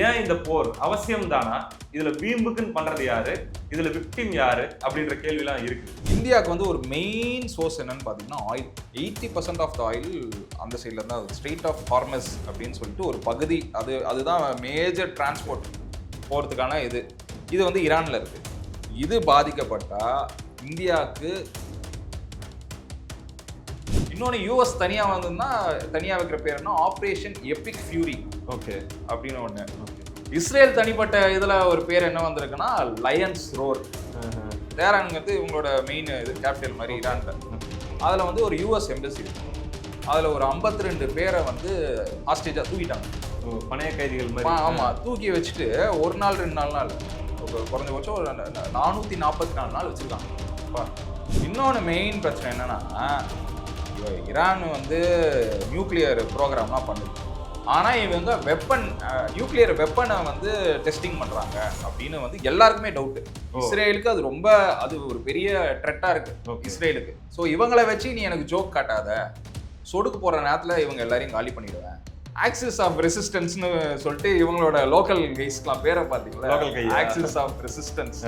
ஏன் இந்த போர் அவசியம் தானா? இதுல வீம்புக்குன்னு பண்றது யாரு, இதுல விக்டிம் யாரு அப்படின்ற கேள்விலாம் இருக்கு. இந்தியாவுக்கு வந்து ஒரு மெயின் சோர்ஸ் என்னன்னு பார்த்தீங்கன்னா ஆயில். 80% ஆஃப் த ஆயில் அந்த சைடில் தான் ஸ்ட்ரெயிட் ஆஃப் ஹார்மஸ் அப்படின்னு சொல்லிட்டு ஒரு பகுதி, அதுதான் மேஜர் டிரான்ஸ்போர்ட் போகிறதுக்கான இது வந்து ஈரானில் இருக்குது. இது பாதிக்கப்பட்டால் இந்தியாவுக்கு இன்னொன்று யூஎஸ் தனியாக வந்ததுன்னா தனியாக வைக்கிற பேர் என்ன, ஆப்ரேஷன் எபிக் ஃபியூரி ஓகே அப்படின்னு ஒன்று. இஸ்ரேல் தனிப்பட்ட இதில் ஒரு பேர் என்ன வந்திருக்குன்னா லயன்ஸ் ரோர். தேரான்ங்கிறது இவங்களோட மெயின் இது கேபிட்டல் மாதிரி ஈரானில். அதில் வந்து ஒரு யூஎஸ் எம்பசி இருக்கு. அதில் ஒரு 52 பேரை வந்து ஹாஸ்டேஜாக தூக்கிட்டாங்க, பணைய கைதிகள் மாதிரி. ஆமாம், தூக்கி வச்சுட்டு ஒரு நாள் 2 நாள் குறைஞ்சபட்சம் ஒரு 444 நாள் வச்சுருக்காங்க. இன்னொன்று மெயின் பிரச்சனை என்னன்னா, ஈரான் வந்து நியூக்ளியர் ப்ரோக்ராம்லாம் பண்ணுது. ஆனால் இவங்க நியூக்ளியர் வெப்பனை வந்து டெஸ்டிங் பண்ணுறாங்க அப்படின்னு வந்து எல்லாருக்குமே டவுட்டு. இஸ்ரேலுக்கு அது ஒரு பெரிய த்ரெட்டாக இருக்குது இஸ்ரேலுக்கு. ஸோ இவங்களை வச்சு நீ எனக்கு ஜோக் காட்டாத, சொடுக்கு போகிற நேரத்தில் இவங்க எல்லாரையும் காலி பண்ணிடுவேன். ஆக்சிஸ் ஆஃப் ரெசிஸ்டன்ஸ்னு சொல்லிட்டு இவங்களோட லோக்கல் கைஸ்லாம் பேரை பார்த்தீங்களா, ஆக்சிஸ் ஆஃப் ரெசிஸ்டன்ஸ்.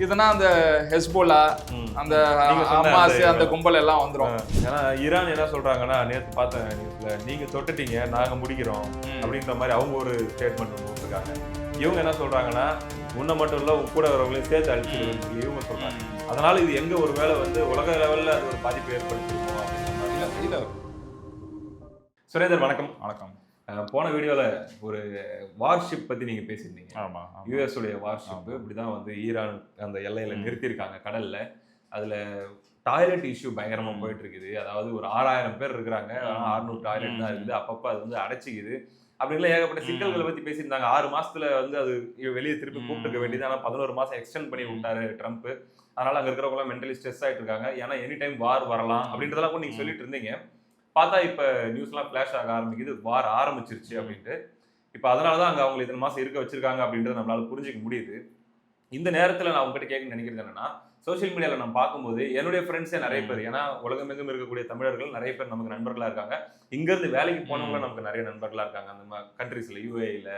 இதுனா அந்த ஹெஸ்போலா, அந்த ஹமாஸ், அந்த கும்பல் எல்லாம் வந்துடும். ஏன்னா ஈரான் என்ன சொல்றாங்கன்னா, நேற்று பார்த்தேன் நியூஸ்ல, நீங்க தொட்டுட்டீங்க நாங்க முடிக்கிறோம் அப்படின்ற மாதிரி அவங்க ஒரு ஸ்டேட்மெண்ட் கொடுத்துருக்காங்க. இவங்க என்ன சொல்றாங்கன்னா, முன்ன மட்டும் இல்ல கூட வரவங்களையும் சேர்த்து அழிச்சிருக்குன்னு சொல்லி இவங்க சொல்றாங்க. அதனால இது எங்க ஒரு வேளை வந்து உலக லெவல்ல அது ஒரு பாதிப்பு ஏற்படுத்திருக்கோம் அப்படின்னு. சுரேந்தர் வணக்கம். வணக்கம். போன வீடியோல ஒரு வார்ஷிப் பத்தி நீங்க பேசியிருந்தீங்க. ஆமா, யுஎஸ் உடைய வார்ஷிப் இப்படிதான் வந்து ஈரான் அந்த எல்லையில நிறுத்தியிருக்காங்க கடல்ல. அதுல டாய்லெட் இஷ்யூ பயங்கரமா போயிட்டு இருக்குது. அதாவது ஒரு 6000 பேர் இருக்கிறாங்க, 600 டாய்லெட் தான் இருக்குது. அப்பப்ப அது வந்து அடைச்சிக்குது அப்படின்லாம் ஏகப்பட்ட சிக்கல்களை பத்தி பேசியிருந்தாங்க. 6 மாசத்துல வந்து அது வெளியே திருப்பி கூப்பிட்டுக்க வேண்டியது. ஆனா 11 மாசம் எக்ஸ்டெண்ட் பண்ணி விட்டாரு ட்ரம்ப். அதனால அங்க இருக்கிறவங்க மென்டலி ஸ்ட்ரெஸ் ஆயிட்டு இருக்காங்க. ஏன்னா எனி டைம் வார் வரலாம் அப்படின்றதெல்லாம் கூட நீங்க சொல்லிட்டு இருந்தீங்க. பார்த்தா இப்ப நியூஸ்லாம் ஃபிளாஷ் ஆக ஆரம்பிக்குது, வார் ஆரம்பிச்சிருச்சு அப்படின்ட்டு. இப்ப அதனாலதான் அங்க அவங்க இத்தனை மாசம் இருக்க வச்சிருக்காங்க அப்படின்றத நம்மளால புரிஞ்சுக்க முடியுது. இந்த நேரத்துல நான் உங்ககிட்ட கேட்க நினைக்கிறது என்னன்னா, சோசியல் மீடியால நான் பார்க்கும்போது என்னுடைய ஃப்ரெண்ட்ஸே நிறைய பேர், ஏன்னா உலகமெங்கும் இருக்கக்கூடிய தமிழர்கள் நிறைய பேர் நமக்கு நண்பர்களா இருக்காங்க. இங்க இருந்து வேலைக்கு போனவங்களும் நமக்கு நிறைய நண்பர்களா இருக்காங்க அந்த கண்ட்ரீஸ்ல, யூஏஇல,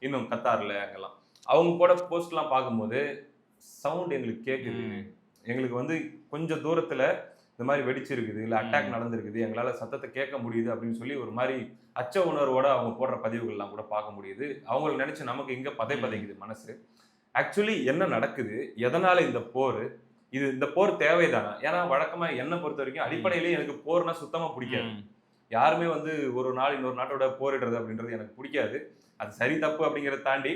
இன்னும் கத்தார்ல, அங்கெல்லாம். அவங்க கூட போஸ்ட் எல்லாம் பார்க்கும்போது சவுண்ட் எங்களுக்கு கேட்குது, எங்களுக்கு வந்து கொஞ்சம் தூரத்துல இந்த மாதிரி வெடிச்சிருக்குது, இல்லை அட்டாக் நடந்திருக்குது, எங்களால் சத்தத்தை கேட்க முடியுது அப்படின்னு சொல்லி ஒரு மாதிரி அச்ச உணர்வோட அவங்க போடுற பதிவுகள்லாம் கூட பார்க்க முடியுது. அவங்களை நினைச்சு நமக்கு இங்க பதைக்குது மனசு. ஆக்சுவலி என்ன நடக்குது, எதனால இந்த போர், இந்த போர் தேவைதானா? ஏன்னா வழக்கமா என்னை பொறுத்த வரைக்கும் அடிப்படையிலேயே எனக்கு போர்னா சுத்தமா பிடிக்காது. யாருமே வந்து ஒரு நாள் இன்னொரு நாட்டோட போரிடுறது அப்படின்றது எனக்கு பிடிக்காது. அது சரி தப்பு அப்படிங்கிறத தாண்டி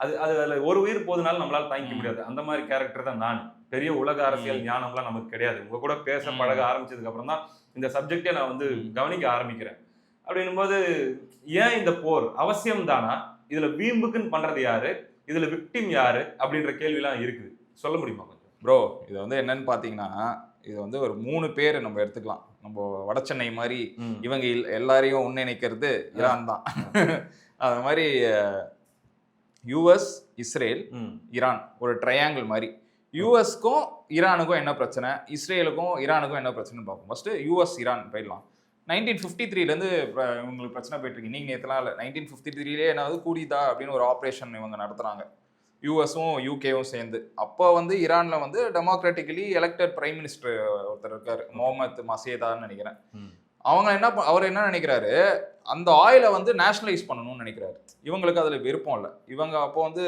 அதுல ஒரு உயிர் போதுனாலும் நம்மளால தாங்கிக்க முடியாது. அந்த மாதிரி கேரக்டர் தான் நான். பெரிய உலக அரசியல் ஞானம்லாம் நமக்கு கிடையாது. உங்க கூட பேச பழக ஆரம்பிச்சதுக்கு அப்புறம் தான் இந்த சப்ஜெக்டே நான் வந்து கவனிக்க ஆரம்பிக்கிறேன். அப்படின்னும் போது ஏன் இந்த போர் அவசியம் தானா? இதுல வீம்புக்குன்னு பண்றது யாரு, இதுல விக்டிம் யாரு அப்படின்ற கேள்விலாம் இருக்குது. சொல்ல முடியுமா கொஞ்சம்? ப்ரோ, இது வந்து என்னன்னு பாத்தீங்கன்னா, இது வந்து ஒரு 3 பேர் நம்ம எடுத்துக்கலாம். நம்ம வடசென்னை மாதிரி இவங்க எல்லாரையும் ஒன்றிணைக்கிறது ஈரான் தான். அது மாதிரி யூஎஸ், இஸ்ரேல், ஈரான் ஒரு ட்ரையாங்கிள் மாதிரி. யூஎஸ்க்கும் ஈரானுக்கும் என்ன பிரச்சனை, இஸ்ரேலுக்கும் ஈரானுக்கும் என்ன பிரச்சனைன்னு பார்ப்போம். ஃபர்ஸ்ட் யூஎஸ் ஈரான் போயிடலாம். 1953 இவங்களுக்கு பிரச்சனை போயிட்டு இருக்கு. நீங்க நேற்றுலாம் இல்லை, 1953 என்னது கூடிதா அப்படின்னு ஒரு ஆப்ரேஷன் இவங்க நடத்துறாங்க, யூஎஸும் யூகேவும் சேர்ந்து. அப்போ வந்து ஈரான்ல வந்து டெமோக்ராட்டிக்கலி எலெக்டட் பிரைம் மினிஸ்டர் ஒருத்தர் இருக்காரு, முகமது மசேதான்னு நினைக்கிறேன். அவர் என்ன நினைக்கிறாரு, அந்த ஆயிலை வந்து நேஷனலைஸ் பண்ணணும்னு நினைக்கிறாரு. இவங்களுக்கு அதுல விருப்பம் இல்லை. இவங்க அப்போ வந்து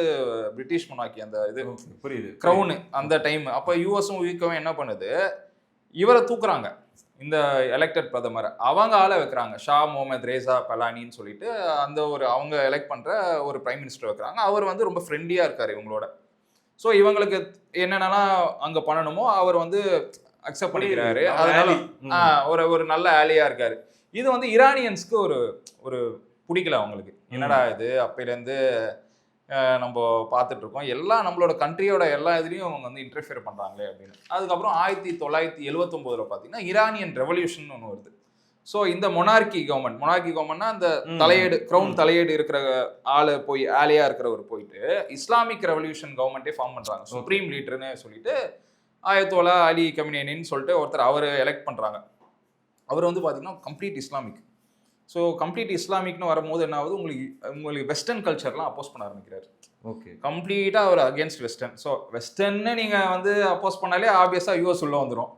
பிரிட்டிஷ் மொனார்கி, அந்த இது புரியுது, க்ரௌனு அந்த டைம். அப்போ யூஎஸும் யூகேவும் என்ன பண்ணுது, இவரை தூக்குறாங்க, இந்த எலெக்டட் பிரதமரை. அவங்க ஆளை வைக்கிறாங்க, ஷா முகமது ரேசா பலானின்னு சொல்லிட்டு அந்த ஒரு அவங்க எலெக்ட் பண்ற ஒரு பிரைம் மினிஸ்டர் வைக்கிறாங்க. அவர் வந்து ரொம்ப ஃப்ரெண்ட்லியா இருக்காரு இவங்களோட. ஸோ இவங்களுக்கு என்னென்னலாம் அங்க பண்ணணுமோ அவர் வந்து அக்செப்ட் பண்ணிக்கிறாரு. அதனால ஒரு நல்ல ஆலியா இருக்காரு. இது வந்து ஈரானியன்ஸ்க்கு ஒரு பிடிக்கல அவங்களுக்கு. என்னடா இது, அப்பையிலேருந்து நம்ம பார்த்துட்டு இருக்கோம், எல்லாம் நம்மளோட கண்ட்ரியோட எல்லா இதுலையும் அவங்க வந்து இன்டர்ஃபியர் பண்ணுறாங்களே அப்படின்னு. அதுக்கப்புறம் 1979 பார்த்தீங்கன்னா ஈரானியன் ரெவல்யூஷன் ஒன்று வருது. ஸோ இந்த மொனார்கி கவர்மெண்ட்னா அந்த தலையீடு, க்ரௌன் தலையீடு இருக்கிற ஆலியா இருக்கிறவர் போயிட்டு இஸ்லாமிக் ரெவல்யூஷன் கவர்மெண்ட்டே ஃபார்ம் பண்ணுறாங்க. சுப்ரீம் லீடர்னு சொல்லிட்டு ஆயத்தோலா அலி கமினேனின்னு சொல்லிட்டு ஒருத்தர் அவர் எலெக்ட் பண்ணுறாங்க. அவர் வந்து பார்த்தீங்கன்னா கம்ப்ளீட் இஸ்லாமிக். ஸோ கம்ப்ளீட் இஸ்லாமிக்னு வரும்போது என்ன ஆகுது, உங்களுக்கு வெஸ்டர்ன் கல்ச்சர்லாம் அப்போஸ் பண்ண ஆரம்பிக்கிறாரு. ஓகே. கம்ப்ளீட்டாக அவர் அகேன்ஸ்ட் வெஸ்டர்ன். ஸோ வெஸ்டர்ன்னு நீங்கள் வந்து அப்போஸ் பண்ணாலே ஆப்வியஸாக யூஎஸ் உள்ள வந்துடும்.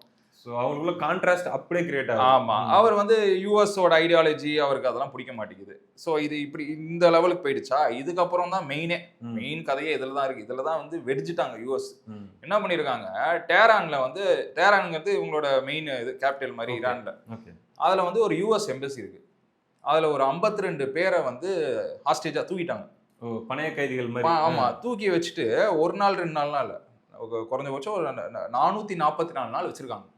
ஸோ அவங்களுக்குள்ள கான்ட்ராஸ்ட் அப்படியே கிரியேட் ஆகும். ஆமாம், அவர் வந்து யூஎஸோட ஐடியாலஜி அவருக்கு அதெல்லாம் பிடிக்க மாட்டேங்குது. ஸோ இது இப்படி இந்த லெவலுக்கு போயிடுச்சா, இதுக்கப்புறம் தான் மெயின் கதையே இதில் தான் இருக்குது. இதில் தான் வந்து வெடிச்சிட்டாங்க யூஎஸ். என்ன பண்ணியிருக்காங்க, டேரானில் வந்து, டேரானுங்கிறது இவங்களோட மெயின் இது கேபிட்டல் மாதிரி ஈரானில். அதில் வந்து ஒரு யூஎஸ் எம்பசி இருக்குது. அதில் ஒரு 52 பேரை வந்து ஹாஸ்டேஜாக தூக்கிட்டாங்க. பணைய கைதிகள் மாதிரி. ஆமாம், தூக்கி வச்சுட்டு ஒரு நாள் 2 நாள்லாம் இல்லை, குறைஞ்சபட்சம் ஒரு 444 நாள் வச்சுருக்காங்க.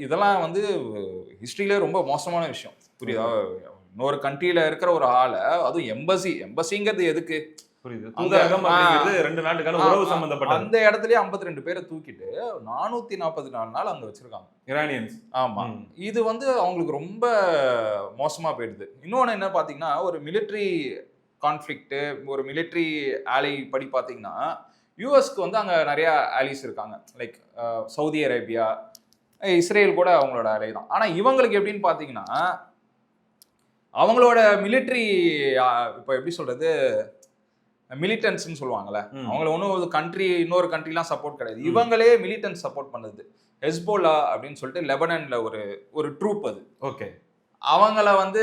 இதெல்லாம் வந்து ஹிஸ்டரியிலே ரொம்ப மோசமான விஷயம், புரியுதா? இன்னொரு கண்ட்ரியில இருக்கிற ஒரு ஆளை, அதுவும் எம்பசிங்கிறது எதுக்கு புரியுது, தூதரகம் அப்படிங்கிறது 2 நாட்டுக்கான உறவு சம்பந்தப்பட்ட அந்த இடத்துலயே 52 பேரை தூக்கிட்டு 444 நாள் அங்க வச்சிருக்காங்க இரானியன்ஸ். ஆமா, இது வந்து அவங்களுக்கு ரொம்ப மோசமா போயிடுது. இன்னொன்னு என்ன பாத்தீங்கன்னா, ஒரு மிலிட்டரி கான்ஃபிளிக்ட், ஒரு மிலிட்டரி ஆலை படி பாத்தீங்கன்னா, யூஎஸ்க்கு வந்து அங்க நிறைய ஆலிஸ் இருக்காங்க. லைக் சவுதி அரேபியா, இஸ்ரேல் கூட அவங்களோட ஆலை தான். ஆனா இவங்களுக்கு எப்படின்னு பாத்தீங்கன்னா, அவங்களோட மிலிட்டரி இப்போ எப்படி சொல்றது, மிலிட்டன்ஸ்ன்னு சொல்லுவாங்கல்ல, அவங்கள ஒன்றும் இன்னொரு கண்ட்ரிலாம் சப்போர்ட் கிடையாது. இவங்களே மிலிட்டன்ஸ் சப்போர்ட் பண்ணுது. ஹெஸ்போலா அப்படின்னு சொல்லிட்டு லெபனன்ல ஒரு ட்ரூப் அது. ஓகே. அவங்கள வந்து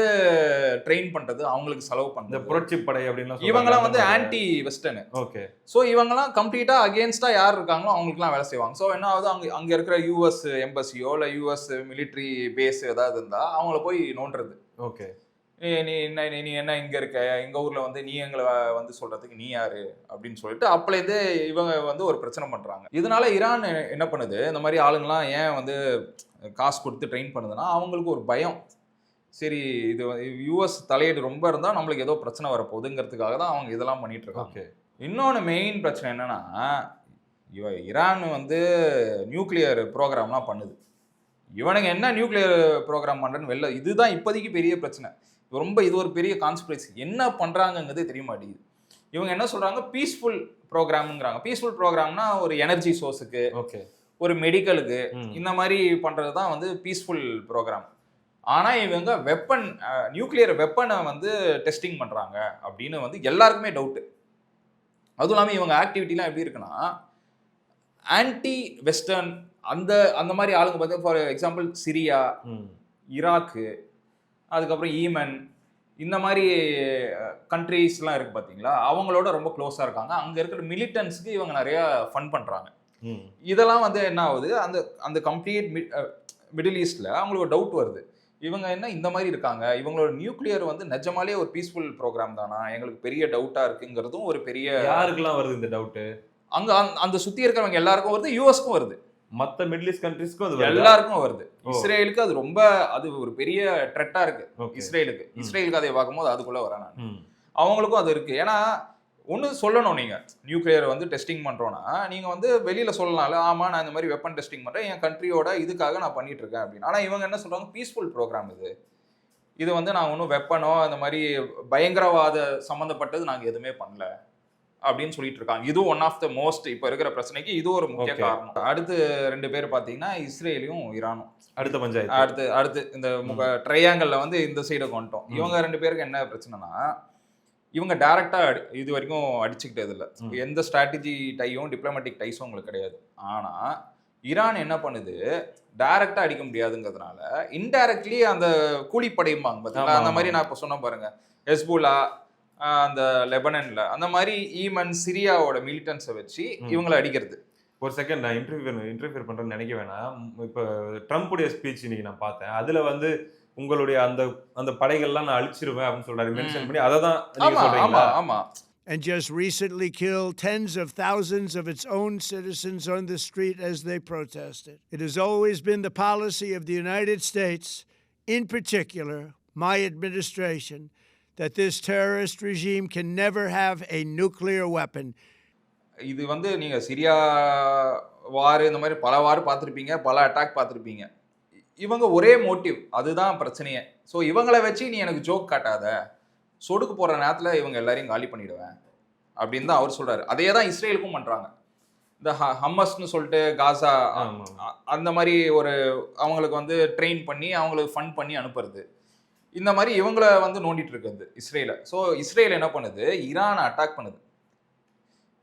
ட்ரெயின் பண்றது, அவங்களுக்கு செலவு பண்றது, புரட்சி படை அப்படின்னா இவங்கலாம் வந்து ஆன்டி வெஸ்டர்ன். ஓகே. ஸோ இவங்கலாம் கம்ப்ளீட்டா அகேன்ஸ்டா யார் இருக்காங்களோ அவங்களுக்குலாம் வேலை செய்வாங்க. ஸோ என்ன ஆகுது, அங்க இருக்கிற யூஎஸ் எம்பசியோ இல்லை யூஎஸ் மிலிட்ரி பேஸ் ஏதாவது இருந்தா அவங்கள போய் நோண்டுறது. ஓகே. நீ என்ன இங்க இருக்க, எங்க ஊர்ல வந்து நீ எங்களை வந்து சொல்றதுக்கு நீ யாரு அப்படின்னு சொல்லிட்டு அப்பலேருந்தே இவங்க வந்து ஒரு பிரச்சனை பண்றாங்க. இதனால ஈரான் என்ன பண்ணுது, இந்த மாதிரி ஆளுங்கெல்லாம் ஏன் வந்து காசு கொடுத்து ட்ரெயின் பண்ணுதுன்னா, அவங்களுக்கு ஒரு பயம். சரி, இது யூஎஸ் தலையீடு ரொம்ப இருந்தா நம்மளுக்கு ஏதோ பிரச்சனை வரப்போகுதுங்கிறதுக்காக தான் அவங்க இதெல்லாம் பண்ணிட்டு இருக்காங்க. இன்னொன்று மெயின் பிரச்சனை என்னன்னா, ஈரான் வந்து நியூக்ளியர் ப்ரோக்ராம்லாம் பண்ணுது. இவனுங்க என்ன நியூக்ளியர் ப்ரோக்ராம் பண்றேன்னு வெளில, இதுதான் இப்போதைக்கு பெரிய பிரச்சனை. இது ஒரு பெரிய கான்ஸ்பிரசி. என்ன பண்றாங்கிறதே தெரிய மாட்டேங்குது. இவங்க என்ன சொல்றாங்க, பீஸ்ஃபுல் ப்ரோக்ராம்ங்கிறாங்க. பீஸ்ஃபுல் ப்ரோக்ராம்னா ஒரு எனர்ஜி சோர்ஸுக்கு, ஓகே, ஒரு மெடிக்கலுக்கு, இந்த மாதிரி பண்றது தான் வந்து பீஸ்ஃபுல் ப்ரோக்ராம். ஆனா இவங்க நியூக்ளியர் வெப்பனை வந்து டெஸ்டிங் பண்றாங்க அப்படின்னு வந்து எல்லாருக்குமே டவுட். அதுவும் இல்லாமல் இவங்க ஆக்டிவிட்டிலாம் எப்படி இருக்குன்னா, ஆன்டி வெஸ்டர்ன் அந்த மாதிரி ஆளுங்க பார்த்தா, ஃபார் எக்ஸாம்பிள் சிரியா, ஈராக்கு, அதுக்கப்புறம் ஈமன், இந்த மாதிரி கண்ட்ரீஸ்லாம் இருக்கு பார்த்தீங்களா, அவங்களோட ரொம்ப க்ளோஸாக இருக்காங்க. அங்கே இருக்கிற மிலிட்டன்ஸ்க்கு இவங்க நிறைய ஃபண்ட் பண்ணுறாங்க. இதெல்லாம் வந்து என்ன ஆகுது, அந்த கம்ப்ளீட் மிடில் ஈஸ்டில் அவங்களுக்கு ஒரு டவுட் வருது. இவங்க என்ன இந்த மாதிரி இருக்காங்க, இவங்களோட நியூக்ளியர் வந்து நிஜமாலே ஒரு பீஸ்ஃபுல் ப்ரோக்ராம் தானா, எங்களுக்கு பெரிய டவுட்டாக இருக்குங்கிறதும் ஒரு பெரிய. யாருக்கெல்லாம் வருது இந்த டவுட்டு? அங்கே அந்த சுற்றி இருக்கிறவங்க எல்லாருக்கும் வருது, யூஎஸ்க்கும் வருது, மற்ற மிடில் ஈஸ்ட் கண்ட்ரீஸ்க்கும் அது எல்லாருக்கும் வருது. இஸ்ரேலுக்கு அது ஒரு பெரிய த்ரெட்டா இருக்கு. இஸ்ரேலுக்கு அதை பார்க்கும்போது அதுக்குள்ள வரேன் நான். அவங்களுக்கும் அது இருக்கு. ஏன்னா ஒன்று சொல்லணும், நீங்க நியூக்ளியர் வந்து டெஸ்டிங் பண்றோம்னா நீங்க வந்து வெளியில சொல்லலாம்ல, ஆமா நான் இந்த மாதிரி வெப்பன் டெஸ்டிங் பண்றேன், என் கண்ட்ரியோட இதுக்காக நான் பண்ணிட்டு இருக்கேன் அப்படின்னு. ஆனா இவங்க என்ன சொல்றாங்க, பீஸ்ஃபுல் ப்ரோக்ராம் இது வந்து நான் ஒன்றும் வெப்பனோ அந்த மாதிரி பயங்கரவாத சம்மந்தப்பட்டது நாங்கள் எதுவுமே பண்ணல அப்படின்னு சொல்லிட்டு இருக்காங்க. இது ஒன் ஆஃப் த மோஸ்ட் இப்போ இருக்கிற பிரச்சனைக்கு இது ஒரு முக்கிய காரணம். அடுத்து 2 பேர் பார்த்தீங்கன்னா இஸ்ரேலையும் ஈரானும். அடுத்த பஞ்சாயத்து அடுத்து இந்த ட்ரையாங்கல்ல வந்து இந்த சைடை கொண்டோம். இவங்க 2 பேருக்கு என்ன பிரச்சனைனா, இவங்க டைரக்டா இது வரைக்கும் அடிச்சுக்கிட்டது இல்லை. எந்த ஸ்ட்ராட்டஜி டையும் டிப்ளமேட்டிக் டைஸும் உங்களுக்கு கிடையாது. ஆனா ஈரான் என்ன பண்ணுது, டைரக்டா அடிக்க முடியாதுங்கிறதுனால இன்டைரக்ட்லி அந்த கூலிப்படையும்பாங்க பார்த்தீங்களா, அந்த மாதிரி நான் இப்போ சொன்ன பாருங்க, ஹெஸ்புல்லா அந்த லெபனன்ல அந்த மாதிரி ஈமன் சிரியாவோட மிலிட்டன்ஸை வச்சு இவங்களை அடிக்கிறது. ஒரு செகண்ட், நான் இன்டர்ஃபியர் பண்றேன்னு நினைக்க வேணாம். இப்போ ட்ரம்ப்புடைய ஸ்பீச் இன்னைக்கு நான் பார்த்தேன். அதுல வந்து உங்களுடைய அந்த படைகள்லாம் நான் அழிச்சிருவேன் அப்படின்னு சொல்றாரு, மென்ஷன் பண்ணி. அதை தான் நீங்க சொல்றீங்களா? ஆமா. And just recently killed tens of thousands of its own citizens on the street as they protested. It has always been the policy of the United States, in particular my administration, that this terrorist regime can never have a nuclear weapon. இது வந்து நீங்க Syria வார் இந்த மாதிரி பல வார் பார்த்துருப்பீங்க, பல attack பார்த்துருப்பீங்க. இவங்க ஒரே மோட்டிவ், அதுதான் பிரச்சனையே. ஸோ இவங்களை வச்சு நீ எனக்கு ஜோக் காட்டாத, சொடுக்கு போகிற நேரத்தில் இவங்க எல்லாரையும் காலி பண்ணிடுவேன் அப்படின்னு தான் அவர் சொல்றாரு. அதே தான் இஸ்ரேலுக்கும் பண்றாங்க. இந்த ஹம்மஸ்ன்னு சொல்லிட்டு காசா அந்த மாதிரி அவங்களுக்கு வந்து ட்ரெயின் பண்ணி அவங்களுக்கு ஃபண்ட் பண்ணி அனுப்புறது. இந்த மாதிரி இவங்கள வந்து நோண்டிட்டு இருக்குது இஸ்ரேல. ஸோ இஸ்ரேல் என்ன பண்ணுது, ஈரானை அட்டாக் பண்ணுது.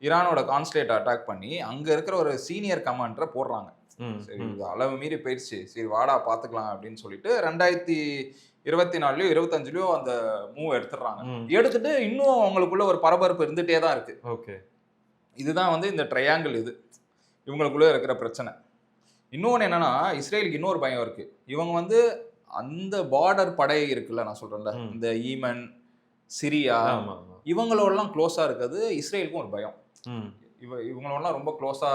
ஈரானோட கான்சுலேட்டை அட்டாக் பண்ணி அங்க இருக்கிற ஒரு சீனியர் கமாண்டரை போடுறாங்க. சரி இது அளவு மீறி போயிடுச்சு, சரி வாடா பாத்துக்கலாம் அப்படின்னு சொல்லிட்டு 2024லயோ 25லயோ அந்த மூவ் எடுத்துடுறாங்க. எடுத்துட்டு இன்னும் அவங்களுக்குள்ள ஒரு பரபரப்பு இருந்துட்டே தான் இருக்கு. ஓகே, இதுதான் வந்து இந்த ட்ரையாங்கிள், இது இவங்களுக்குள்ள இருக்கிற பிரச்சனை. இன்னொன்று என்னன்னா, இஸ்ரேலுக்கு இன்னொரு பயம் இருக்கு. இவங்க வந்து அந்த பார்டர் படை இருக்குல்ல, நான் சொல்றேன்ல, இந்த ஈமன், சிரியா, இவங்களோடலாம் க்ளோஸா இருக்கிறது இஸ்ரேலுக்கும் ஒரு பயம். இவங்களோடலாம் ரொம்ப க்ளோஸா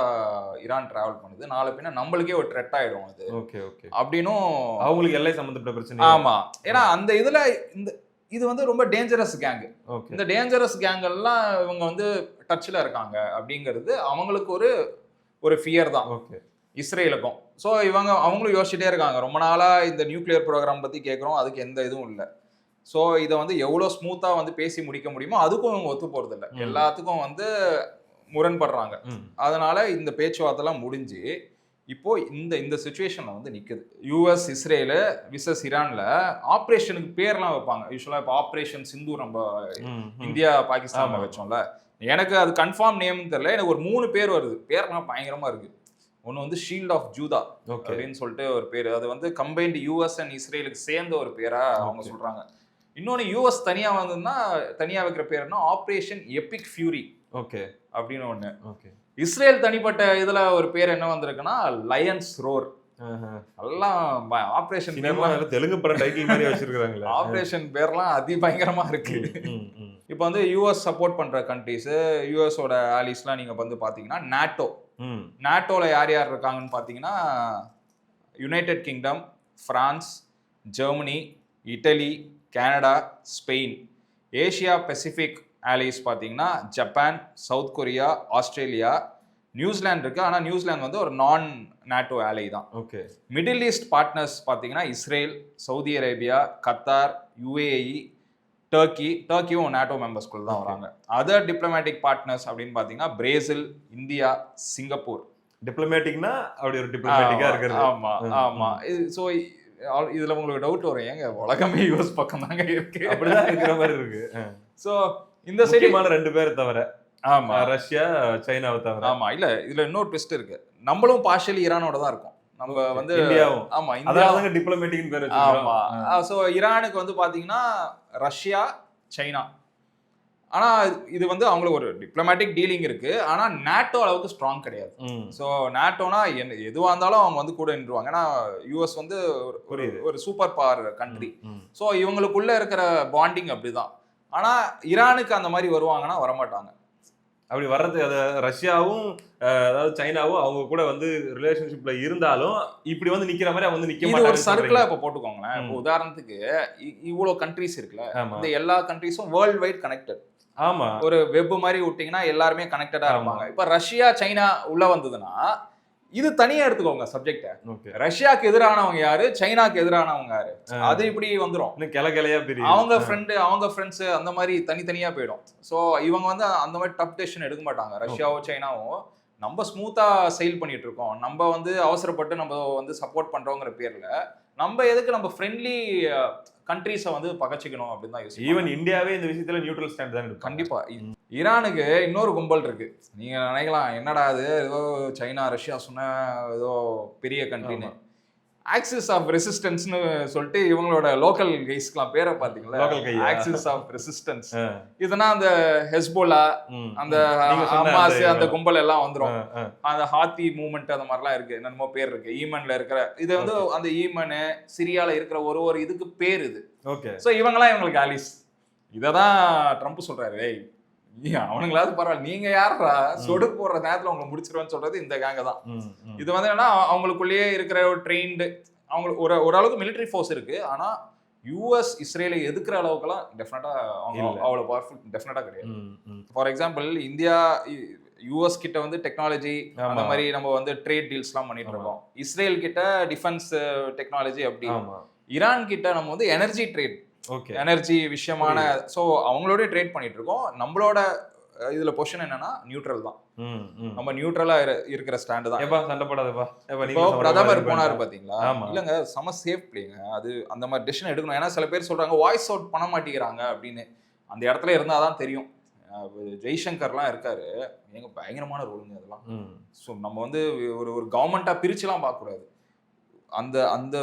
ஈரான் டிராவல் பண்ணுது, நாளை பின்ன நம்மளுக்கே ஒரு த்ரெட் ஆயிடும் அது. ஓகே ஓகே, அப்படின்னும் அவங்களுக்கு எல்லை சம்பந்தப்பட்ட பிரச்சனை. ஆமா, ஏன்னா அந்த இதுல இது வந்து ரொம்ப டேஞ்சரஸ் கேங். இந்த டேஞ்சரஸ் கேங் எல்லாம் இவங்க வந்து டச்ல இருக்காங்க அப்படிங்கிறது அவங்களுக்கு ஒரு ஃபியர் தான் இஸ்ரேலுக்கும். ஸோ அவங்களும் யோசிச்சுட்டே இருக்காங்க, ரொம்ப நாளா இந்த நியூக்ளியர் ப்ரோக்ராம் பத்தி கேட்குறோம், அதுக்கு எந்த இதுவும் இல்லை. ஸோ இதை வந்து எவ்வளோ ஸ்மூத்தா வந்து பேசி முடிக்க முடியுமோ அதுக்கும் இவங்க ஒத்து போறது இல்லை, எல்லாத்துக்கும் வந்து முரண்படுறாங்க. அதனால இந்த பேச்சுவார்த்தைலாம் முடிஞ்சு இப்போ இந்த சுச்சுவேஷன்ல வந்து நிக்குது. யூஎஸ் இஸ்ரேலு விசஸ் ஈரான்ல ஆப்ரேஷனுக்கு பேர்லாம் வைப்பாங்க. யூஸ்வலா இப்போ ஆப்ரேஷன் சிந்து நம்ம இந்தியா பாகிஸ்தான்ல வச்சோம்ல, எனக்கு அது கன்ஃபார்ம் நேம்னு தெரியல, எனக்கு ஒரு 3 பேர் வருது. பேர்லாம் பயங்கரமா இருக்கு. ஒன்று வந்து ஷீல்ட் ஆஃப் ஜூதா அப்படின்னு சொல்லிட்டு ஒரு பேர், அது வந்து கம்பைன்டு யூஎஸ் அண்ட் இஸ்ரேலுக்கு சேர்ந்த ஒரு பேரா அவங்க சொல்றாங்க. இன்னொன்று யூஎஸ் தனியா வந்ததுன்னா தனியா வைக்கிற பேர்னா ஆப்ரேஷன் எபிக் ஃபியூரி அப்படின்னு ஒண்ணு. இஸ்ரேல் தனிப்பட்ட இதுல ஒரு பேர் என்ன வந்திருக்குன்னா லயன்ஸ் ரோர். எல்லாம் ஆபரேஷன் தெலுங்கு படம் டைட்டில் மாதிரி வச்சிருக்காங்க. ஆபரேஷன் பேர்லாம் அதிபயங்கரமா இருக்கு. இப்போ வந்து யூஎஸ் சப்போர்ட் பண்ற கண்ட்ரிஸ், யூஎஸோட ஆலிஸ்லாம் நீங்க வந்து பாத்தீங்கன்னா நாட்டோல யார் யார் இருக்காங்கன்னு பாத்தீங்கன்னா united kingdom, France, Germany, Italy, Canada, Spain. Asia Pacific allies பார்த்தீங்கன்னா Japan, South Korea, Australia, New Zealand இருக்கு. ஆனால் நியூசிலாந்து வந்து ஒரு நான் நாட்டோ ஆலை தான். ஓகே. மிடில் ஈஸ்ட் பார்ட்னர்ஸ் பார்த்தீங்கன்னா Israel, Saudi Arabia, Qatar, UAE, டர்க்கியும் நாட்டோ மெம்பர்ஸ்குள்ள தான் வராங்க. அதர் டிப்ளமேட்டிக் பார்ட்னர்ஸ் அப்படின்னு பார்த்தீங்கன்னா பிரேசில், இந்தியா, சிங்கப்பூர். டிப்ளமேட்டிக்னா அப்படி ஒரு டிப்ளமேட்டிக்கா இருக்கிறது. ஆமா ஆமா. ஸோ இதுல உங்களுக்கு டவுட் வரும், ஏங்க உலகமே யூஎஸ் பக்கம் தாங்க இருக்கு, அப்படிதான் இருக்கிற மாதிரி இருக்கு. ஸோ இந்த சைடுமான 2 பேரை தவிர, ஆமா, ரஷ்யா, சைனாவை தவிர. ஆமா, இல்ல இதுல இன்னொரு ட்விஸ்ட் இருக்கு, நம்மளும் பார்ஷியலி ஈரானோட தான் இருக்கும். நம்ம வந்து இந்தியாவும், ஆமா, இந்தியாவும் டிப்ளமேட்டிக் பேர் வச்சிருக்கோம். ஆமா. சோ ஈரானுக்கு வந்து பாத்தீங்கன்னா ரஷ்யா, சைனா. ஆனா இது வந்து அவங்களுக்கு ஒரு டிப்ளமேட்டிக் டீலிங் இருக்கு, ஆனா நாட்டோ அளவுக்கு ஸ்ட்ராங் கிடையாது. ஸோ நாட்டோனா எதுவாக இருந்தாலும் அவங்க வந்து கூட நின்றுவாங்க. ஏன்னா யூஎஸ் வந்து ஒரு சூப்பர் பவர் கண்ட்ரி. ஸோ இவங்களுக்குள்ள இருக்கிற பாண்டிங் அப்படிதான். ஆனா ஈரானுக்கு அந்த மாதிரி வருவாங்கன்னா வரமாட்டாங்க. அப்படி வர்றது ரஷ்யாவும் அதாவது சைனாவும் அவங்க கூட வந்து ரிலேஷன்ஷிப்ல இருந்தாலும் இப்படி வந்து நிக்கிற மாதிரி அவங்க வந்து நிக்க மாட்டாங்க. ஒரு சர்க்கிளா இப்ப போட்டுக்கோங்களேன். இப்போ உதாரணத்துக்கு இவ்வளவு கண்ட்ரிஸ் இருக்குல்ல, இந்த எல்லா கண்ட்ரிஸும் வேர்ல்ட் வைட் கனெக்டட். ஆமா, ஒரு வெப் மாதிரி விட்டீங்கன்னா எல்லாருமே கனெக்டடா இருப்பாங்க. இப்ப ரஷ்யா, சைனா உள்ள வந்ததுன்னா இது தனியா எடுத்துக்கோங்க சப்ஜெக்ட. ரஷ்யாக்கு எதிரானவங்க யாரு, சைனாக்கு எதிரானவங்க யாரு, அது இப்படி வந்துரும். கிளையா பிரியும். அவங்க ஃப்ரெண்டு, அவங்க ஃப்ரெண்ட்ஸ், அந்த மாதிரி தனித்தனியா போயிடும். ஸோ இவங்க வந்து அந்த மாதிரி டஃப் டெசிஷன் எடுக்க மாட்டாங்க. ரஷ்யாவோ சைனாவோ நம்ம ஸ்மூத்தா செயல் பண்ணிட்டு இருக்கோம், நம்ம வந்து அவசரப்பட்டு நம்ம வந்து சப்போர்ட் பண்றோங்கிற பேர்ல நம்ம எதுக்கு நம்ம ஃப்ரெண்ட்லி கண்ட்ரீஸை வந்து பகச்சிக்கணும் அப்படின்னு தான் யோசிக்கும். ஈவன் இந்தியாவே இந்த விஷயத்துல நியூட்ரல் ஸ்டாண்ட் தான் இருக்கு. கண்டிப்பா. ஈரானுக்கு இன்னொரு கும்பல் இருக்கு. நீங்க நினைக்கலாம் என்னடா அது ஏதோ சைனா ரஷ்யா சொன்ன ஏதோ பெரிய கண்ட்ரின்னு. ஆக்சிஸ் ஆஃப் ரெசிஸ்டன்ஸ்னு சொல்லிட்டு இவங்களோட லோக்கல் கைஸ்க்குலாம் பேரை பாத்தீங்களா, ஆக்சிஸ் ஆஃப் ரெசிஸ்டன்ஸ். இதுனா அந்த ஹெஸ்போலா, அந்த ஹமாஸ், அந்த கும்பல் எல்லாம் வந்துரும். அந்த ஹாத்தி மூவ்மெண்ட் அந்த மாதிரிலாம் இருக்கு, என்னென்னமோ பேர் இருக்கு. ஈமன்ல இருக்கிற இது வந்து அந்த ஈமனு, சிரியால இருக்கிற ஒரு இதுக்கு பேர் இது. ஓகே. ஸோ இவங்கெல்லாம் இவங்களுக்கு ஆலிஸ். இததான் ட்ரம்ப் சொல்றாரு, அவனுங்களாவது பரவாயில்ல, நீங்க யாரா சொடுக்கு போடுற நேரத்துல அவங்களை முடிச்சிருவேன்னு சொல்றது இந்த கேங்க தான். இது வந்து என்னன்னா அவங்களுக்குள்ளேயே இருக்கிற ஒரு ட்ரெயின்டு, அவங்களுக்கு ஓரளவுக்கு மிலிட்டரி ஃபோர்ஸ் இருக்கு. ஆனா யூஎஸ் இஸ்ரேலை எதுக்குற அளவுக்குலாம் டெஃபினட்டா அவங்க அவ்வளவு பவர்ஃபுல் டெஃபினட்டா கிடையாது. ஃபார் எக்ஸாம்பிள் இந்தியா யூஎஸ் கிட்ட வந்து டெக்னாலஜி அந்த மாதிரி நம்ம வந்து ட்ரேட் டீல்ஸ்லாம் பண்ணிட்டு இருக்கோம். இஸ்ரேல் கிட்ட டிஃபென்ஸ் டெக்னாலஜி அப்படி. ஈரான் கிட்ட நம்ம வந்து எனர்ஜி ட்ரேட், எனர்ஜி விஷயமான, ஸோ அவங்களோட ட்ரேட் பண்ணிட்டு இருக்கோம். நம்மளோட இதுல பொசிஷன் என்னன்னா நியூட்ரல் தான். ம், ம். நம்ம நியூட்ரலா இருக்கிற ஸ்டாண்ட் தான். ஏப்பா சண்டை போடாதப்பா. ஏப்பா இப்போ நீங்க பிரதமர் போனாரு பாத்தீங்களா? ஆமா. இல்லங்க சம சேஃப் பிளேங்க. அது அந்த மாதிரி டெசிஷன் எடுக்கணும். ஏன்னா சில பேர் சொல்றாங்க வாய்ஸ் அவுட் பண்ண மாட்டேங்கிறாங்க அப்படின்னு. அந்த இடத்துல இருந்தாதான் தெரியும். ஜெய்சங்கர்லாம் இருக்காரு, எங்க பயங்கரமான ரோலுங்க அதெல்லாம். ஸோ நம்ம வந்து ஒரு ஒரு கவர்மெண்டா பிரிச்சுலாம் பார்க்கக்கூடாது. அந்த அந்த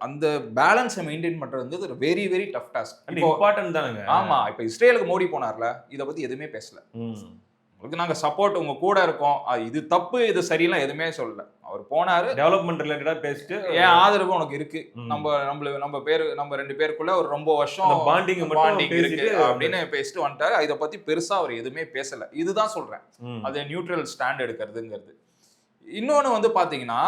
அந்த பேலன்ஸை மெயின்டைன் பண்றது very very tough task. Important தானுங்க. ஆமா, இப்போ இஸ்ரேலுக்கு மோடி போனார்ல, இதை பத்தி எதுவுமே பேசல. உங்களுக்கு நாங்க சப்போர்ட் உங்க கூட இருக்கோம், இது தப்பு இது சரியில்லாம் எதுவுமே சொல்லல. அவர் போனாரு, டெவலப்மெண்ட் ரிலேட்டடா பேசிட்டு ஏன் ஆதரவு உனக்கு இருக்கு, நம்ம பேரு நம்ம 2 பேருக்குள்ள ஒரு ரொம்ப வருஷம் பாண்டிங் இருக்கு அப்படின்னு பேசிட்டு வந்துட்டாரு. இதை பத்தி பெருசா அவர் எதுவுமே பேசல. இதுதான் சொல்றேன், அது நியூட்ரல் ஸ்டாண்ட் எடுக்கிறதுங்கிறது. இன்னொன்னு வந்து பாத்தீங்கன்னா,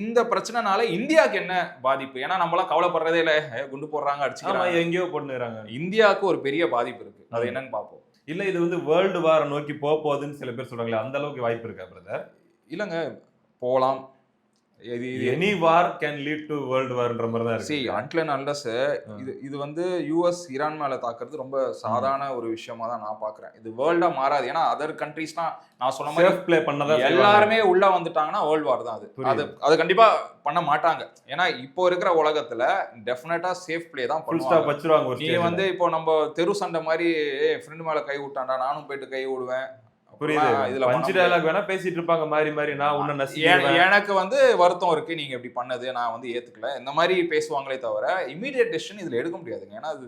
இந்த பிரச்சனைனால இந்தியாவுக்கு என்ன பாதிப்பு? ஏன்னா நம்மளாம் கவலைப்படுறதே இல்ல, குண்டு போடுறாங்க அடிச்சுக்கிறாங்க, எங்கேயோ போட்டுறாங்க. இந்தியாவுக்கு ஒரு பெரிய பாதிப்பு இருக்கு. அது என்னன்னு பாப்போம். இல்ல இது வந்து வேர்ல்டு வார் நோக்கி போகுதுன்னு சில பேர் சொல்றாங்களே, அந்த அளவுக்கு வாய்ப்பு இருக்கா பிரதர்? இல்லங்க, போலாம். Any war can lead to world வார்ன்ற மாதிரி தான் இருக்கு. until and unless இது வந்து யுஎஸ் ஈரான் மேல தாக்குறது ரொம்ப சாதாரண ஒரு விஷயமா தான் நான் பாக்குறேன். இது வேர்ல்டா மாறாது. ஏன்னா அதர் கண்ட்ரீஸ்லாம் நான் சொன்ன மாதிரி ப்ளே பண்ணதா எல்லாருமே உள்ள வந்துட்டாங்கன்னா வேர்ல்ட் வார் தான். அது கண்டிப்பா பண்ண மாட்டாங்க. ஏன்னா இப்போ இருக்கிற உலகத்துல டெஃபினட்டா சேஃப் பிளே தான் பண்ணுவாங்க. நீ வந்து இப்போ நம்ம தெரு சண்டை மாதிரி ஃப்ரெண்ட் மேல கை விட்டான்டா நானும் போயிட்டு கை விடுவேன், புரியுது, பஞ்ச் டயலாக் வேணா பேசிட்டு இருப்பாங்க மாறி நான் உன்ன நசிக்கிறேன், எனக்கு வந்து வருத்தம் இருக்கு நீங்க இப்படி பண்ணது, நான் வந்து ஏத்துக்கல, இந்த மாதிரி பேசுவாங்களே தவிர இமிடியேட் டெசிஷன் இதுல எடுக்க முடியாதுங்க. ஏன்னா அது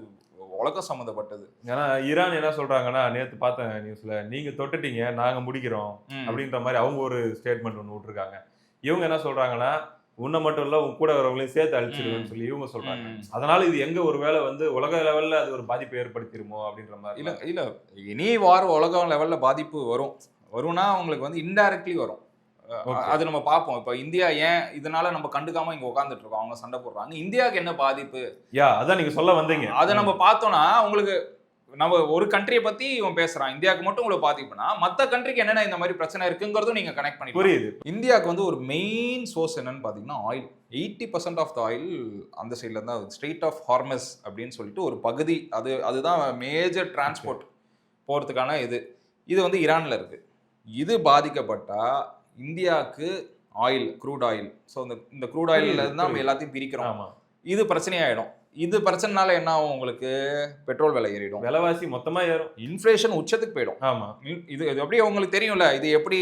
உலகம் சம்பந்தப்பட்டது. ஏன்னா ஈரான் என்ன சொல்றாங்கன்னா, நேத்து பார்த்தேன் நியூஸ்ல, நீங்க தொட்டுட்டீங்க நாங்க முடிக்கிறோம் அப்படின்ற மாதிரி அவங்க ஒரு ஸ்டேட்மெண்ட் ஒன்று விட்டுருக்காங்க. இவங்க என்ன சொல்றாங்கன்னா, உன்னை மட்டும் இல்ல உன் கூட வரவங்களையும் சேர்த்து அழிச்சிருவேன்னு சொல்லி இவங்க சொல்றாங்க. அதனால இது எங்க ஒரு வேளை வந்து உலக லெவல்ல அது ஒரு பாதிப்பை ஏற்படுத்திருமோ அப்படின்ற மாதிரி. இல்ல இனி வார் உலக லெவல்ல பாதிப்பு வரும்னா உங்களுக்கு வந்து இன்டைரக்ட்லி வரும். அது நம்ம பார்ப்போம். இப்போ இந்தியா ஏன் இதனால நம்ம கண்டுக்காம இங்க உட்கார்ந்துட்டு இருக்கோம், அவங்க சண்டை போடுறாங்க, இந்தியாவுக்கு என்ன பாதிப்பு, அதான் நீங்க சொல்ல வந்தீங்க. அதை நம்ம பார்த்தோம்னா உங்களுக்கு நம்ம ஒரு கண்ட்ரியை பத்தி இவன் பேசுறான், இந்தியாவுக்கு மட்டும் உங்களுக்கு பாதிப்புனா மத்த கண்ட்ரிக்கு என்னென்ன இந்த மாதிரி பிரச்சனை இருக்குங்கிறதும் நீங்க கனெக்ட் பண்ணி புரியுது. இந்தியாவுக்கு வந்து ஒரு மெயின் சோர்ஸ் என்னன்னு பாத்தீங்கன்னா ஆயில். 80% ஆஃப் த ஆயில் அந்த சைட்ல இருந்தா, ஸ்ட்ரெயிட் ஆஃப் ஹார்மஸ் அப்படின்னு சொல்லிட்டு ஒரு பகுதி, அதுதான் மேஜர் டிரான்ஸ்போர்ட் போறதுக்கான இது வந்து ஈரான்ல இருக்கு. இது பாதிக்கப்பட்டா இந்தியாவுக்கு ஆயில், க்ரூட் ஆயில், ஸோ இந்த க்ரூட் ஆயில்ல இருந்து நம்ம எல்லாத்தையும் பிரிக்கிறோம், இது பிரச்சனையாயிடும். இது பிரச்சனைனால என்ன ஆகும், உங்களுக்கு பெட்ரோல் விலை ஏறிடும், விலைவாசி மொத்தமா ஏறும், இன்ஃப்ளேஷன் உச்சத்துக்கு போயிடும். ஆமா, இது அப்படியே உங்களுக்கு தெரியும்ல, இது எப்படி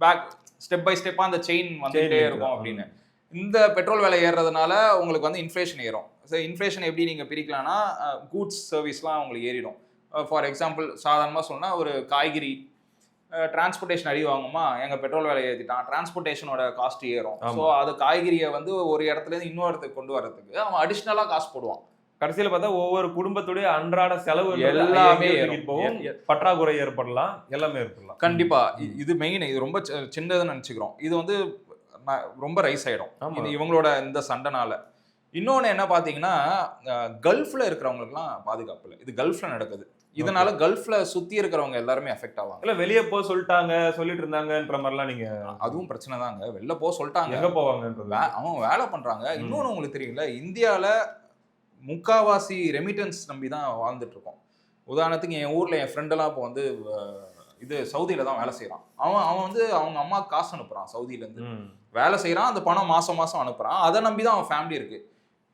பேக் ஸ்டெப் பை ஸ்டெப்பா அந்த செயின் வந்துட்டே இருக்கும் அப்படின்னு. இந்த பெட்ரோல் விலை ஏறுறதுனால உங்களுக்கு வந்து இன்ஃப்ளேஷன் ஏறும். ஸோ இன்ஃப்ளேஷன் எப்படி நீங்க பிரிக்கலாம்னா, கூட்ஸ் சர்வீஸ்லாம் உங்களுக்கு ஏறிடும். ஃபார் எக்ஸாம்பிள் சாதாரணமாக சொன்னா, ஒரு காய்கறி டிரான்ஸ்போர்ட்டேஷன் அடி வாங்குமா, எங்க பெட்ரோல் விலை ஏற்றிட்டான், டிரான்ஸ்போர்ட்டேஷனோட காஸ்ட் ஏறும். ஸோ அது காய்கறியை வந்து ஒரு இடத்துல இருந்து இன்னொரு இடத்துக்கு கொண்டு வரதுக்கு அவன் அடிஷ்னலா காசு போடுவான். கடைசியில பார்த்தா ஒவ்வொரு குடும்பத்துடைய அன்றாட செலவு எல்லாமே போகும், பற்றாக்குறை ஏற்படலாம், எல்லாமே ஏற்படலாம். கண்டிப்பா இது மெயின். இது ரொம்ப சின்னதுன்னு நினைச்சுக்கிறோம், இது வந்து ரொம்ப ரைஸ் ஆயிடும் இது இவங்களோட இந்த சண்டைனால. இன்னொன்னு என்ன பாத்தீங்கன்னா, கல்ஃப்ல இருக்கிறவங்களுக்குலாம் பாதுகாப்பு இல்லை. இது கல்ஃப்ல நடக்குது. இதனால கல்ஃப்ல சுத்தி இருக்கிறவங்க எல்லாருமே எஃபெக்ட் ஆவாங்க. இல்ல வெளியே போக சொல்லிட்டு இருந்தாங்கன்ற மாதிரிலாம் நீங்க, அதுவும் பிரச்சனை தாங்க. வெளில போக சொல்லிட்டாங்க, எங்க போவாங்கன்றது அவங்க வேலை பண்றாங்க. இன்னொன்னு உங்களுக்கு தெரியுங்களா, இந்தியால முக்காவாசி ரெமிட்டன்ஸ் நம்பி தான் வாழ்ந்துட்டு இருக்கோம். உதாரணத்துக்கு என் ஊர்ல என் ஃப்ரெண்டெல்லாம் இப்போ வந்து இது சவுதியில தான் வேலை செய்யறான். அவன் வந்து அவங்க அம்மா காசு அனுப்புறான், சவுதியில இருந்து வேலை செய்யறான், அந்த பணம் மாசம் மாசம் அனுப்புறான். அதை நம்பி தான் அவன் ஃபேமிலி இருக்கு.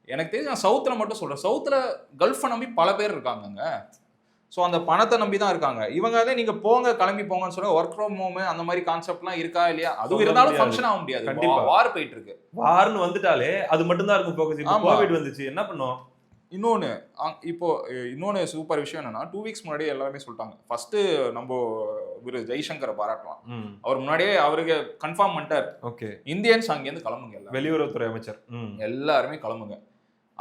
எனக்கு தெரிஞ்சு நான் சவுத்துல மட்டும் சொல்றேன், சவுத்துல கல்ஃபை நம்பி பல பேர் இருக்காங்க. ஸோ அந்த பணத்தை நம்பி தான் இருக்காங்க. இவங்க நீங்க போங்க கிளம்பி போங்கன்னு சொல்ல ஒர்க் ஃப்ரம் ஹோம் அந்த மாதிரி கான்செப்ட்லாம் இருக்கா இல்லையா, அதுவும் இருந்தாலும் ஃபங்க்ஷன் ஆக முடியாது. கண்டிப்பா வார் போயிட்டு இருக்கு. வார்னு வந்துட்டாலே அது மட்டும் தான் இருக்கும் ஃபோக்கஸ். இப்போ கோவிட் வந்துச்சு, என்ன பண்ணோம்? இன்னொன்னு சூப்பர் விஷயம் என்னன்னா, 2 வீக்ஸ் முன்னாடியே எல்லாருமே சொல்லிட்டாங்க. ஃபர்ஸ்ட் நம்ம ஜெய்சங்கரை பாராட்டலாம். அவர் முன்னாடியே அவருக்கு கன்ஃபார்ம் பண்ணிட்டார், ஓகே இந்தியன்ஸ் அங்கேருந்து கிளம்புங்க, வெளியுறவுத்துறை அமைச்சர் எல்லாருமே கிளம்புங்க.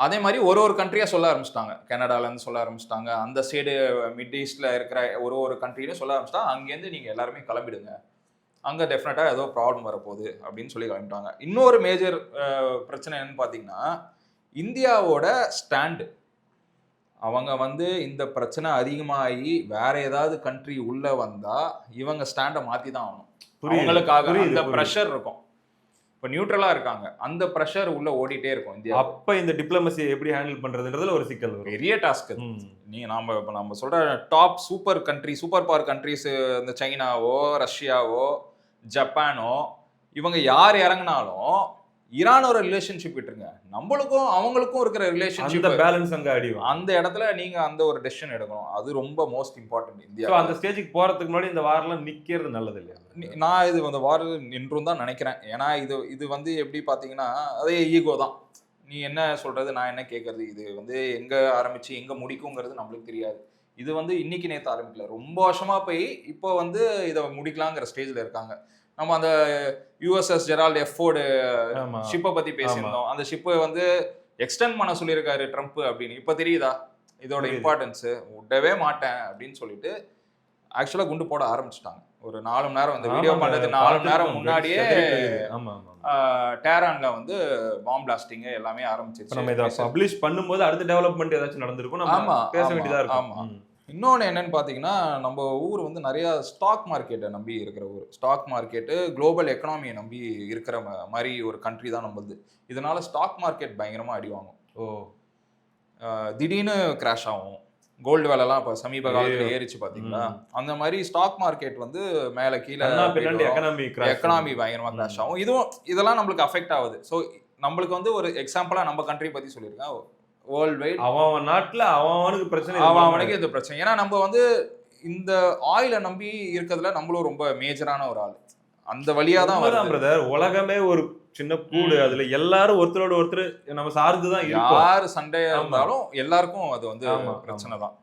அதே மாதிரி ஒரு கண்ட்ரியா சொல்ல ஆரம்பிச்சிட்டாங்க. கனடால இருந்து சொல்ல ஆரம்பிச்சிட்டாங்க, அந்த சைடு மிட் ஈஸ்ட்ல இருக்கிற ஒரு கண்ட்ரியும் சொல்ல ஆரம்பிச்சிட்டாங்க, அங்கேருந்து நீங்க எல்லாருமே கிளம்பிடுங்க, அங்க டெஃபினட்டா ஏதோ ப்ராப்ளம் வரப்போகுது அப்படின்னு சொல்லி கிளம்பிட்டாங்க. இன்னொரு மேஜர் பிரச்சனை என்னன்னு பாத்தீங்கன்னா, இந்தியாவோட ஸ்டாண்டு. அவங்க வந்து இந்த பிரச்சனை அதிகமாகி வேற ஏதாவது கண்ட்ரி உள்ள வந்தா இவங்க ஸ்டாண்டை மாத்தி தான் ஆகணும். அவங்களுக்காக அந்த ப்ரெஷர் இருக்கும். இப்போ நியூட்ரலா இருக்காங்க. அந்த பிரஷர் உள்ள ஓடிட்டே இருக்கும் இந்தியா. அப்ப இந்த டிப்ளமசியை எப்படி ஹேண்டில் பண்றதுன்றதுல ஒரு சிக்கல் வரும். பெரிய டாஸ்க் அது. நீங்க நம்ம சொல்ற top super country, super power countries, இந்த சைனாவோ, ரஷ்யாவோ, ஜப்பானோ, இவங்க யார் இறங்குனாலும் ஈரானோட ரிலேஷன்ஷிப் விட்டுருங்க, நம்மளுக்கும் அவங்களுக்கும் இருக்கிற ரிலேஷன்ஷிப், அந்த பேலன்ஸ் அங்க அடிவும். அந்த இடத்துல நீங்க அந்த ஒரு டெசிஷன் எடுக்கணும். அது ரொம்ப மோஸ்ட் இம்பார்ட்டன்ட் இந்தியா. சோ அந்த ஸ்டேஜுக்கு போறதுக்கு முன்னாடி இந்த வார்லாம் நிக்கிறது நல்லது இல்லையா? நான் இது அந்த வார் நின்றும் தான் நினைக்கிறேன். ஏன்னா இது வந்து எப்படி பாத்தீங்கன்னா அதே ஈகோ தான். நீ என்ன சொல்றது, நான் என்ன கேட்கறது, இது வந்து எங்க ஆரம்பிச்சு எங்க முடிக்குங்கிறது நம்மளுக்கு தெரியாது. இது வந்து இன்னைக்கு நேத்து ஆரம்பிக்கல, ரொம்ப வருஷமா போய் இப்போ வந்து இதை முடிக்கலாங்கிற ஸ்டேஜ்ல இருக்காங்க. நம்ம அந்த யுஎஸ்எஸ் ஜெரால்ட் எஃப் ஃபோர்டு ஷிப்பை பத்தி பேசியிருந்தோம். அந்த ஷிப்பை வந்து எக்ஸ்டெண்ட் பண்ண சொல்லியிருக்காரு ட்ரம்ப் அப்படின்னு. இப்போ தெரியுதா இதோட இம்பார்ட்டன்ஸ்? விடவே மாட்டேன் அப்படின்னு சொல்லிட்டு ஆக்சுவலா குண்டு போட ஆரம்பிச்சுட்டாங்க. ஒரு 4 மணி நேரம், அந்த வீடியோ பண்றது 4 மணி நேரம் முன்னாடியே டேரான்ல வந்து பாம் பிளாஸ்டிங் எல்லாமே ஆரம்பிச்சிருச்சு. நம்ம இதை பப்ளிஷ் பண்ணும்போது அடுத்த டெவலப்மெண்ட் ஏதாச்சும் நடந்திருக்கும், நம்ம பேச வேண்டியதா இருக்கும். ஆமா. இன்னொன்று என்னன்னு பார்த்தீங்கன்னா, நம்ம ஊர் வந்து நிறைய ஸ்டாக் மார்க்கெட்டை நம்பி இருக்கிற ஊர். ஸ்டாக் மார்க்கெட்டு குளோபல் எக்கனாமியை நம்பி இருக்கிற மாதிரி ஒரு கண்ட்ரி தான் நம்மளுது. இதனால ஸ்டாக் மார்க்கெட் பயங்கரமாக அடி வாங்கும். திடீர்னு கிராஷ் ஆகும். கோல்டு விலைலாம் இப்போ சமீப காலத்தில் ஏறிச்சு பார்த்தீங்களா? அந்த மாதிரி ஸ்டாக் மார்க்கெட் வந்து மேலே கீழே எக்கனாமி பயங்கரமாக கிராஷ் ஆகும். இதெல்லாம் நம்மளுக்கு அஃபெக்ட் ஆகுது. ஸோ நம்மளுக்கு வந்து ஒரு எக்ஸாம்பிளாக நம்ம கண்ட்ரி பற்றி சொல்லியிருக்கேன். வேர்ல்ட் வைட் அவன் நாட்டுல அவனுக்கு பிரச்சனை, அவனுக்கு இந்த பிரச்சனை. ஏன்னா நம்ம வந்து இந்த ஆயிலை நம்பி இருக்கிறதுல நம்மளும் ரொம்ப மேஜரான ஒரு ஆள். அந்த வழியா தான் பிரதர், உலகமே ஒரு சின்ன கூடு, அதுல எல்லாரும் ஒருத்தரோட ஒருத்தர் நம்ம சார்ந்துதான் இருக்கும். யாரு சண்டையா இருந்தாலும் எல்லாருக்கும் அது வந்து பிரச்சனை தான்.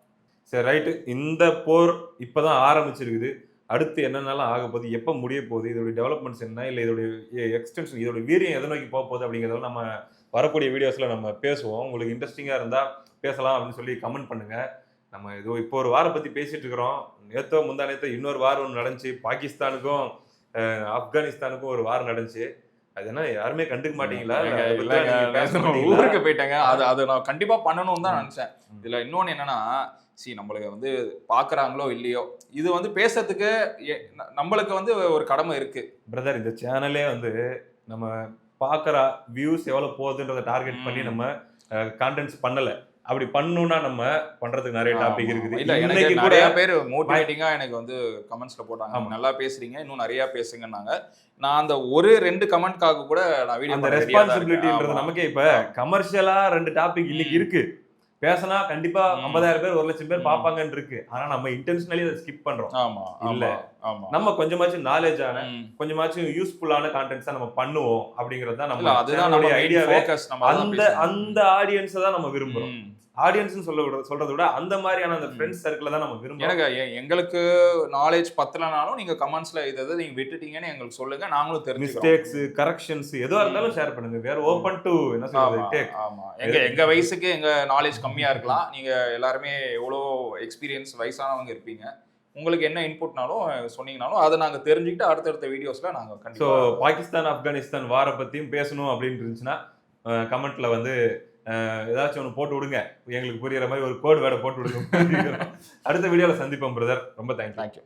சரி, ரைட்டு. இந்த போர் இப்பதான் ஆரம்பிச்சிருக்குது. அடுத்து என்னென்னலாம் ஆக போகுது, எப்போ முடிய போகுது, இதோட டெவலப்மெண்ட்ஸ் என்ன, இல்லை இதோடைய எக்ஸ்டென்ஷன், இதோட வீரியம் எதை நோக்கி போக போகுது அப்படிங்கிறத நம்ம வரக்கூடிய வீடியோஸில் நம்ம பேசுவோம். உங்களுக்கு இன்ட்ரெஸ்டிங்காக இருந்தால் பேசலாம் அப்படின்னு சொல்லி கமெண்ட் பண்ணுங்கள். நம்ம இதோ இப்போ ஒரு வாரை பற்றி பேசிகிட்டு இருக்கிறோம். நேற்றோ முந்தா நேற்றோ இன்னொரு வாரம் ஒன்று நடந்துச்சு. பாகிஸ்தானுக்கும் ஆப்கானிஸ்தானுக்கும் ஒரு வாரம் நடந்துச்சு. அது என்ன யாருமே கண்டுக்க மாட்டீங்களா? ஊருக்கு போயிட்டாங்க. அது நான் கண்டிப்பாக பண்ணணும்னு தான் நினச்சேன். இதில் இன்னொன்று என்னன்னா, நம்மளுக்கு வந்து பார்க்குறாங்களோ இல்லையோ, இது வந்து பேசுறதுக்கு நம்மளுக்கு வந்து ஒரு கடமை இருக்கு பிரதர். இந்த சேனலே வந்து நம்ம பார்க்குற வியூஸ் எவ்வளோ போகுதுன்றதை டார்கெட் பண்ணி நம்ம கான்டென்ட்ஸ் பண்ணலை. அப்படி பண்ணணும்னா நம்ம பண்றதுக்கு நிறைய டாபிக் இருக்குது. இல்ல, எனக்கு நிறைய பேர் மோட்டிவேட்டிங்கா எனக்கு வந்து கமெண்ட்ஸ்ல போட்டாங்க, நல்லா பேசுறீங்க, இன்னும் நிறைய பேசுங்கன்னாங்க. நான் அந்த ஒரு 2 கமெண்ட்காக கூட நான் வீடியோ அந்த ரெஸ்பான்சிபிலிட்டின்றது நமக்கே. இப்ப கமர்ஷியலா 2 டாபிக் இன்னைக்கு இருக்கு, பேசினா கண்டிப்பா 50,000 பேர் 1,00,000 பேர் பாப்பாங்கன்னு இருக்கு. ஆனா நம்ம இன்டென்ஷனலி அதை ஸ்கிப் பண்றோம். இல்ல, நம்ம கொஞ்சமாச்சும் நாலேஜ் ஆன, கொஞ்சமாச்சும் யூஸ்ஃபுல்லான கான்டென்ட்ஸா நம்ம பண்ணுவோம் அப்படிங்கறது தான் நம்ம அதுதான் ஐடியாவே. அந்த ஆடியன்ஸை தான் நம்ம விரும்புறோம். ஆடியன்ஸ் சொல்றதை விட அந்த மாதிரியான அந்த ஃப்ரெண்ட்ஸ் சர்க்கிள் தான் நம்ம விரும்புறோம். எனக்கு எங்களுக்கு நாலேஜ் பத்தலனாலும் நீங்க கமெண்ட்ஸ்ல இதை நீங்க விட்டுட்டீங்கன்னு எங்களுக்கு சொல்லுங்க, நாங்களும் தெரிஞ்சுக்கிறோம். மிஸ்டேக்ஸ், கரெக்ஷன்ஸ் எதுவா இருந்தாலும் ஷேர் பண்ணுங்க. வேற ஓபன் டு என்ன சொல்றது டேக். ஆமா, எங்க வயசுக்கு எங்க நாலேஜ் கம்மியா இருக்கலாம். நீங்க எல்லாருமே எவ்வளோ எக்ஸ்பீரியன்ஸ் வயசானவங்க இருப்பீங்க. உங்களுக்கு என்ன இன்புட்னாலும் சொன்னீங்கனாலும் அதை நாங்க தெரிஞ்சுக்கிட்டு அடுத்தடுத்த வீடியோஸ்ல நாங்க கண்டிப்பா. பாகிஸ்தான் ஆப்கானிஸ்தான் வார பத்தியும் பேசணும் அப்படின்னு இருந்துச்சுன்னா கமெண்ட்ல வந்து ஏதாச்சும் ஒன்று போட்டு விடுங்க. எங்களுக்கு புரியுற மாதிரி ஒரு கோட் வேர்டை போட்டு விடுங்க. அடுத்த வீடியோவில் சந்திப்போம் பிரதர். ரொம்ப தேங்க்யூ.